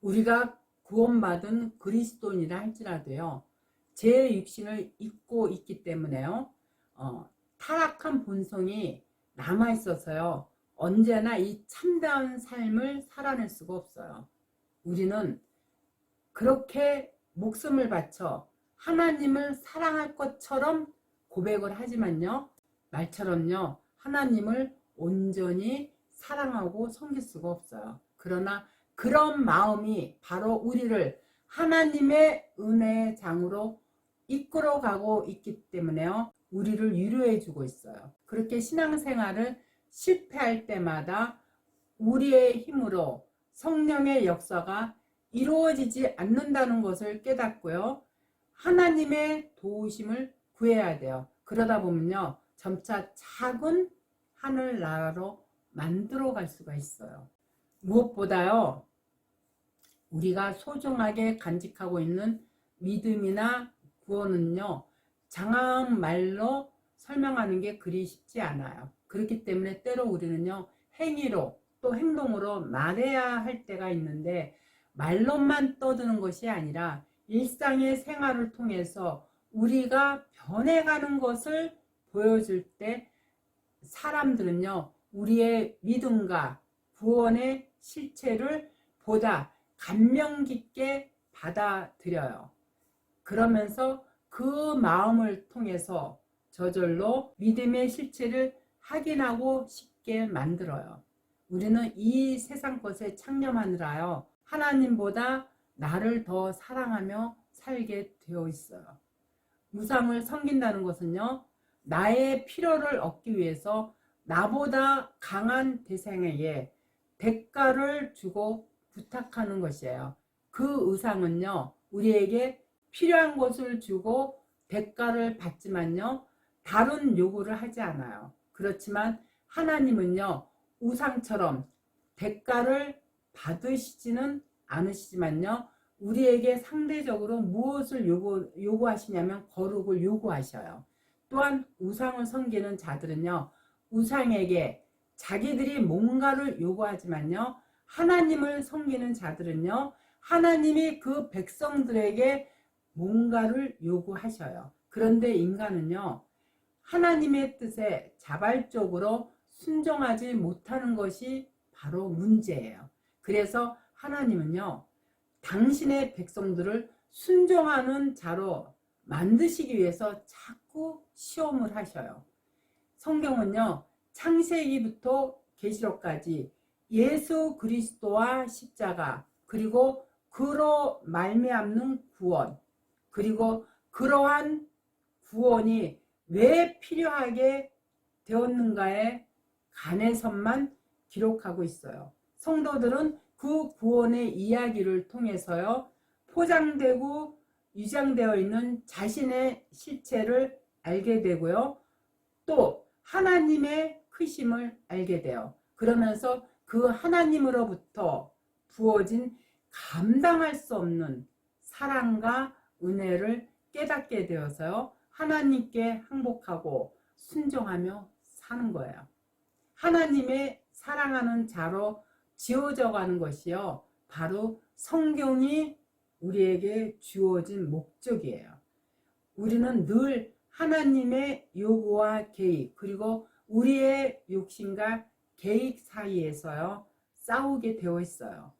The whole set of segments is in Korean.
우리가 구원받은 그리스도인이라 할지라도요, 제 육신을 입고 있기 때문에요, 타락한 본성이 남아있어서요, 언제나 이 참다운 삶을 살아낼 수가 없어요. 우리는 그렇게 목숨을 바쳐 하나님을 사랑할 것처럼 고백을 하지만요, 말처럼요, 하나님을 온전히 사랑하고 섬길 수가 없어요. 그러나 그런 마음이 바로 우리를 하나님의 은혜의 장으로 이끌어가고 있기 때문에요, 우리를 위로해 주고 있어요. 그렇게 신앙생활을 실패할 때마다 우리의 힘으로 성령의 역사가 이루어지지 않는다는 것을 깨닫고요, 하나님의 도우심을 구해야 돼요. 그러다 보면요, 점차 작은 하늘나라로 만들어 갈 수가 있어요. 무엇보다요, 우리가 소중하게 간직하고 있는 믿음이나 구원은요, 장황한 말로 설명하는 게 그리 쉽지 않아요. 그렇기 때문에 때로 우리는요, 행위로 또 행동으로 말해야 할 때가 있는데, 말로만 떠드는 것이 아니라 일상의 생활을 통해서 우리가 변해가는 것을 보여줄 때 사람들은요, 우리의 믿음과 구원의 실체를 보다 감명 깊게 받아들여요. 그러면서 그 마음을 통해서 저절로 믿음의 실체를 확인하고 싶게 만들어요. 우리는 이 세상 것에 창념하느라요, 하나님보다 나를 더 사랑하며 살게 되어 있어요. 우상을 섬긴다는 것은요, 나의 필요를 얻기 위해서 나보다 강한 대상에게 대가를 주고 부탁하는 것이에요. 그 우상은요, 우리에게 필요한 것을 주고 대가를 받지만요, 다른 요구를 하지 않아요. 그렇지만 하나님은요, 우상처럼 대가를 받으시지는 않으시지만요, 우리에게 상대적으로 무엇을 요구하시냐면 거룩을 요구하셔요. 또한 우상을 섬기는 자들은요, 우상에게 자기들이 뭔가를 요구하지만요, 하나님을 섬기는 자들은요, 하나님이 그 백성들에게 뭔가를 요구하셔요. 그런데 인간은요, 하나님의 뜻에 자발적으로 순종하지 못하는 것이 바로 문제예요. 그래서 하나님은요, 당신의 백성들을 순종하는 자로 만드시기 위해서 자꾸 시험을 하셔요. 성경은요, 창세기부터 계시록까지 예수 그리스도와 십자가, 그리고 그로 말미암는 구원, 그리고 그러한 구원이 왜 필요하게 되었는가에 관해서만 기록하고 있어요. 성도들은 그 구원의 이야기를 통해서요, 포장되고 유장되어 있는 자신의 실체를 알게 되고요, 또 하나님의 크심을 알게 돼요. 그러면서 그 하나님으로부터 부어진 감당할 수 없는 사랑과 은혜를 깨닫게 되어서요, 하나님께 항복하고 순종하며 사는 거예요. 하나님의 사랑하는 자로 지어져 가는 것이요, 바로 성경이 우리에게 주어진 목적이에요. 우리는 늘 하나님의 요구와 계획, 그리고 우리의 욕심과 계획 사이에서요, 싸우게 되어 있어요.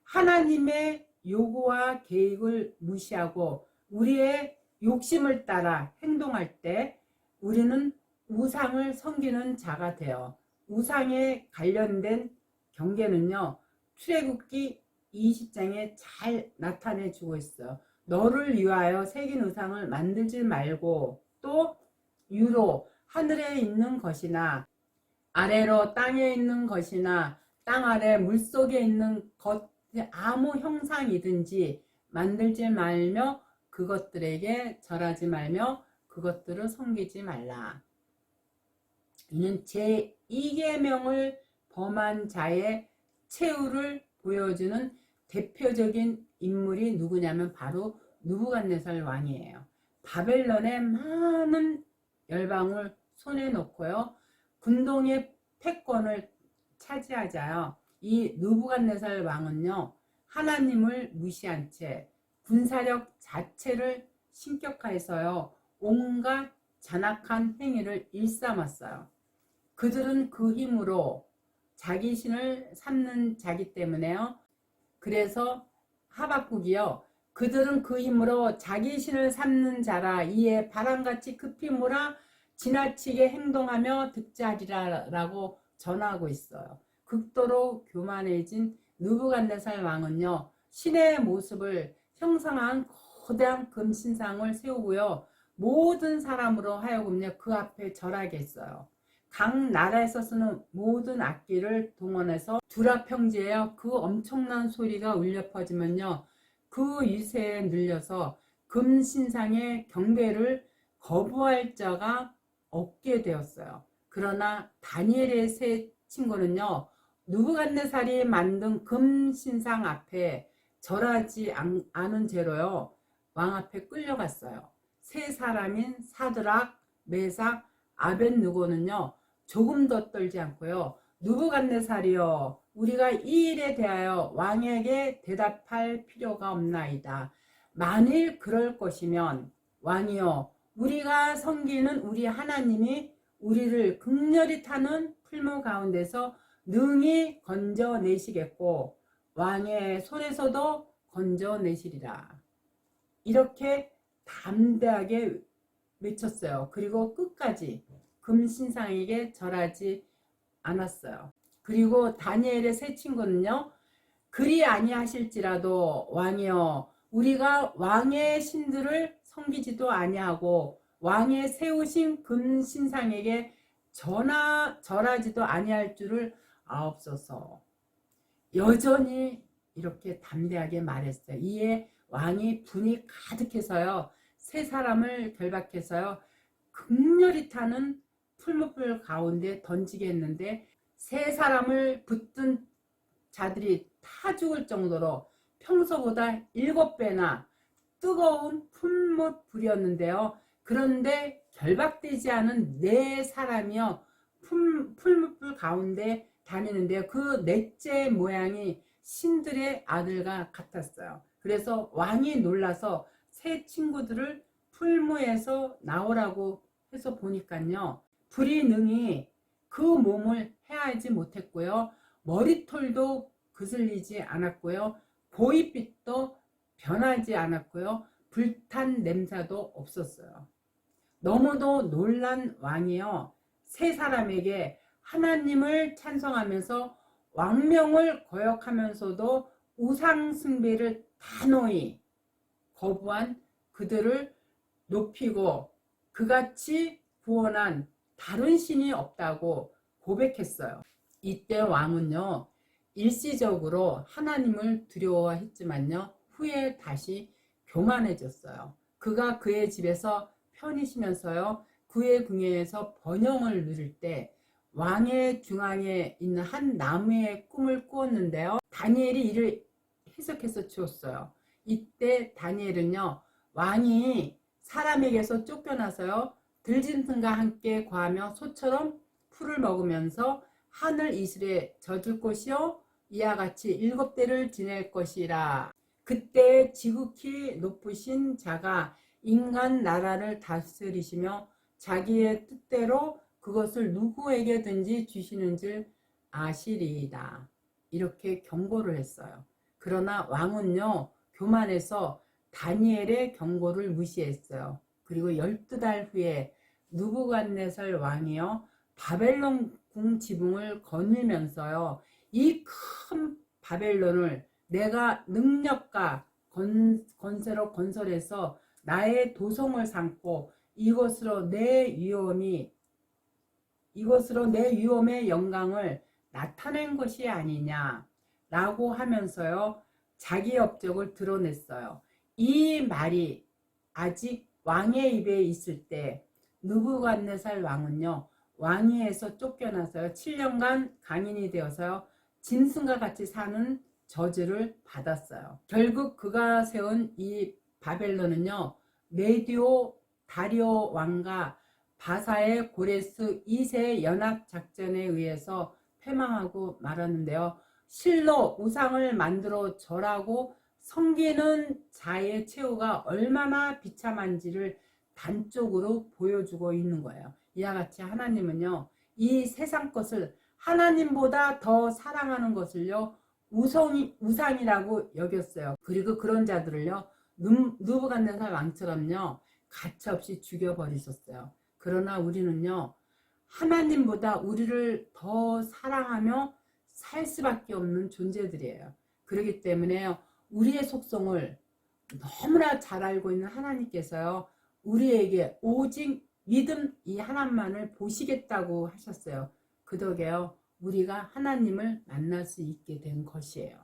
하나님의 요구와 계획을 무시하고 우리의 욕심을 따라 행동할 때 우리는 우상을 섬기는 자가 되어, 우상에 관련된 경계는요, 출애굽기 20장에 잘 나타내 주고 있어요. 너를 위하여 새긴 우상을 만들지 말고, 또 위로 하늘에 있는 것이나 아래로 땅에 있는 것이나 땅 아래 물속에 있는 것, 아무 형상이든지 만들지 말며 그것들에게 절하지 말며 그것들을 섬기지 말라. 이는 제2계명을 범한 자의 최후를 보여주는 대표적인 인물이 누구냐면 바로 느부갓네살 왕이에요. 바벨론의 많은 열방을 손에 놓고요, 군동의 패권을 차지하자요, 이 느부갓네살 왕은요, 하나님을 무시한 채 군사력 자체를 신격화해서요, 온갖 잔악한 행위를 일삼았어요. 그들은 그 힘으로 자기 신을 삼는 자기 때문에요. 그래서 하박국이요, 그들은 그 힘으로 자기 신을 삼는 자라. 이에 바람같이 급히 몰아 지나치게 행동하며 득자하리라 라고 전하고 있어요. 극도로 교만해진 느부갓네살 왕은요, 신의 모습을 형상한 거대한 금신상을 세우고요, 모든 사람으로 하여금요 그 앞에 절하게 했어요. 각 나라에서 쓰는 모든 악기를 동원해서 두라평지에요, 그 엄청난 소리가 울려 퍼지면요, 그 유세에 눌려서 금신상의 경배를 거부할 자가 없게 되었어요. 그러나 다니엘의 세 친구는요, 느부갓네살이 만든 금신상 앞에 절하지 않은 죄로요, 왕 앞에 끌려갔어요. 세 사람인 사드락, 메삭, 아벳느고는요, 조금 더 떨지 않고요, 느부갓네살이여, 우리가 이 일에 대하여 왕에게 대답할 필요가 없나이다. 만일 그럴 것이면 왕이여, 우리가 섬기는 우리 하나님이 우리를 극렬히 타는 풀무 가운데서 능히 건져내시겠고 왕의 손에서도 건져내시리라. 이렇게 담대하게 외쳤어요. 그리고 끝까지 금신상에게 절하지 않았어요. 그리고 다니엘의 세 친구는요, 그리 아니하실지라도 왕이여, 우리가 왕의 신들을 섬기지도 아니하고 왕의 세우신 금신상에게 절하지도 아니할 줄을 아옵소서. 여전히 이렇게 담대하게 말했어요. 이에 왕이 분이 가득해서요, 세 사람을 결박해서요, 극렬히 타는 풀무불 가운데 던지게 했는데 세 사람을 붙든 자들이 타 죽을 정도로 평소보다 7배나 뜨거운 풀무불이었는데요. 그런데 결박되지 않은 네 사람이요, 풀무불 가운데 다니는데요, 그 넷째 모양이 신들의 아들과 같았어요. 그래서 왕이 놀라서 세 친구들을 풀무에서 나오라고 해서 보니까요, 불이 능히 그 몸을 해하지 못했고요, 머리털도 그슬리지 않았고요, 보랏빛도 변하지 않았고요, 불탄 냄새도 없었어요. 너무도 놀란 왕이요, 세 사람에게 하나님을 찬송하면서 왕명을 거역하면서도 우상 숭배를 단호히 거부한 그들을 높이고 그같이 구원한 다른 신이 없다고 고백했어요. 이때 왕은요, 일시적으로 하나님을 두려워했지만요, 후에 다시 교만해졌어요. 그가 그의 집에서 편히 쉬면서요, 그의 궁예에서 번영을 누릴 때 왕의 중앙에 있는 한 나무의 꿈을 꾸었는데요, 다니엘이 이를 해석해서 주었어요. 이때 다니엘은요, 왕이 사람에게서 쫓겨나서요, 들짐승과 함께 거하며 소처럼 풀을 먹으면서 하늘 이슬에 젖을 것이요, 이와 같이 7대를 지낼 것이라. 그때 지극히 높으신 자가 인간 나라를 다스리시며 자기의 뜻대로 그것을 누구에게든지 주시는 줄 아시리이다. 이렇게 경고를 했어요. 그러나 왕은요, 교만해서 다니엘의 경고를 무시했어요. 그리고 12달 후에 느부갓네살 왕이요, 바벨론 궁 지붕을 거닐면서요, 이 큰 바벨론을 내가 능력과 건세로 건설해서 나의 도성을 삼고 이것으로 내 위엄의 영광을 나타낸 것이 아니냐 라고 하면서요, 자기 업적을 드러냈어요. 이 말이 아직 왕의 입에 있을 때 느부갓네살 왕은요, 왕위에서 쫓겨나서요, 7년간 강인이 되어서요, 짐승과 같이 사는 저주를 받았어요. 결국 그가 세운 이 바벨론은요, 메디오 다리오 왕과 바사의 고레스 2세 연합작전에 의해서 패망하고 말았는데요, 실로 우상을 만들어 절하고 섬기는 자의 최후가 얼마나 비참한지를 단적으로 보여주고 있는 거예요. 이와 같이 하나님은요, 이 세상 것을 하나님보다 더 사랑하는 것을요, 우상이라고 여겼어요. 그리고 그런 자들을요, 느부갓네살 왕처럼요, 가차없이 죽여버리셨어요. 그러나 우리는요, 하나님보다 우리를 더 사랑하며 살 수밖에 없는 존재들이에요. 그렇기 때문에 우리의 속성을 너무나 잘 알고 있는 하나님께서요, 우리에게 오직 믿음 이 하나만을 보시겠다고 하셨어요. 그 덕에요, 우리가 하나님을 만날 수 있게 된 것이에요.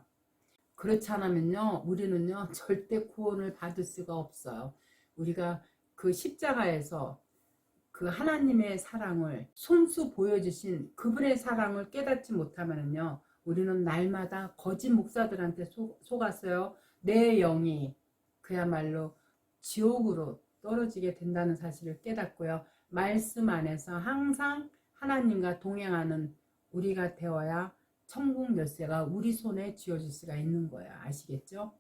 그렇지 않으면요, 우리는요, 절대 구원을 받을 수가 없어요. 우리가 그 십자가에서 그 하나님의 사랑을 손수 보여주신 그분의 사랑을 깨닫지 못하면요, 우리는 날마다 거짓 목사들한테 속았어요. 내 영이 그야말로 지옥으로 떨어지게 된다는 사실을 깨닫고요. 말씀 안에서 항상 하나님과 동행하는 우리가 되어야 천국 열쇠가 우리 손에 쥐어질 수가 있는 거예요. 아시겠죠?